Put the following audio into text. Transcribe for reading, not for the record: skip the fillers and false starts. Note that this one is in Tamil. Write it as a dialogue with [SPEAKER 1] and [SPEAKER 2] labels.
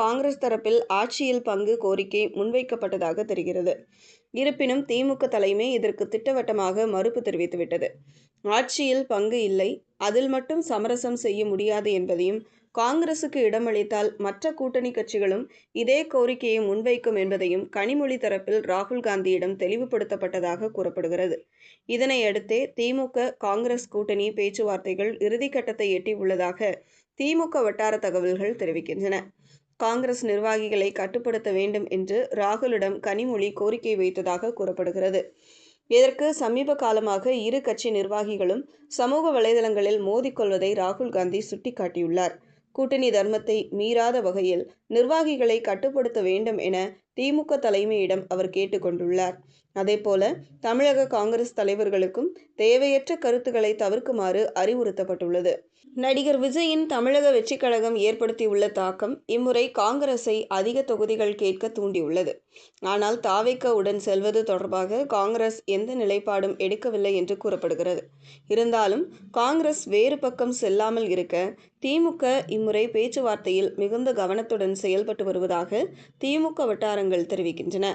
[SPEAKER 1] காங்கிரஸ் தரப்பில் ஆட்சியில் பங்கு கோரிக்கை முன்வைக்கப்பட்டதாக தெரிகிறது. இருப்பினும் திமுக தலைமை இதற்கு திட்டவட்டமாக மறுப்பு தெரிவித்துவிட்டது. ஆட்சியில் பங்கு இல்லை, அதில் மட்டும் சமரசம் செய்ய முடியாது என்பதையும், காங்கிரசுக்கு இடமளித்தால் மற்ற கூட்டணி கட்சிகளும் இதே கோரிக்கையை முன்வைக்கும் என்பதையும் கனிமொழி தரப்பில் ராகுல் காந்தியிடம் தெளிவுபடுத்தப்பட்டதாக கூறப்படுகிறது. இதனையடுத்தே திமுக காங்கிரஸ் கூட்டணி பேச்சுவார்த்தைகள் இறுதிக்கட்டத்தை எட்டியுள்ளதாக திமுக வட்டார தகவல்கள் தெரிவிக்கின்றன. காங்கிரஸ் நிர்வாகிகளை கட்டுப்படுத்த வேண்டும் என்று ராகுலிடம் கனிமொழி கோரிக்கை வைத்ததாக கூறப்படுகிறது. இதற்கு சமீப காலமாக இரு கட்சி நிர்வாகிகளும் சமூக வலைதளங்களில் மோதிக்கொள்வதை ராகுல் காந்தி சுட்டிக்காட்டியுள்ளார். கூட்டணி தர்மத்தை மீறாத வகையில் நிர்வாகிகளை கட்டுப்படுத்த வேண்டும் என திமுக தலைமையிடம் அவர் கேட்டுக்கொண்டுள்ளார். அதேபோல தமிழக காங்கிரஸ் தலைவர்களுக்கும் தேவையற்ற கருத்துக்களை தவிர்க்குமாறு அறிவுறுத்தப்பட்டுள்ளது. நடிகர் விஜயின் தமிழக வெற்றிக் கழகம் ஏற்படுத்தியுள்ள தாக்கம் இம்முறை காங்கிரஸை அதிக தொகுதிகள் கேட்க தூண்டியுள்ளது. ஆனால் தாவேகா உடன் செல்வது தொடர்பாக காங்கிரஸ் எந்த நிலைப்பாடும் எடுக்கவில்லை என்று கூறப்படுகிறது. இருந்தாலும் காங்கிரஸ் வேறு பக்கம் செல்லாமல் இருக்க திமுக இம்முறை பேச்சுவார்த்தையில் மிகுந்த கவனத்துடன் செயல்பட்டு வருவதாக திமுக வட்டாரங்கள் தெரிவிக்கின்றன.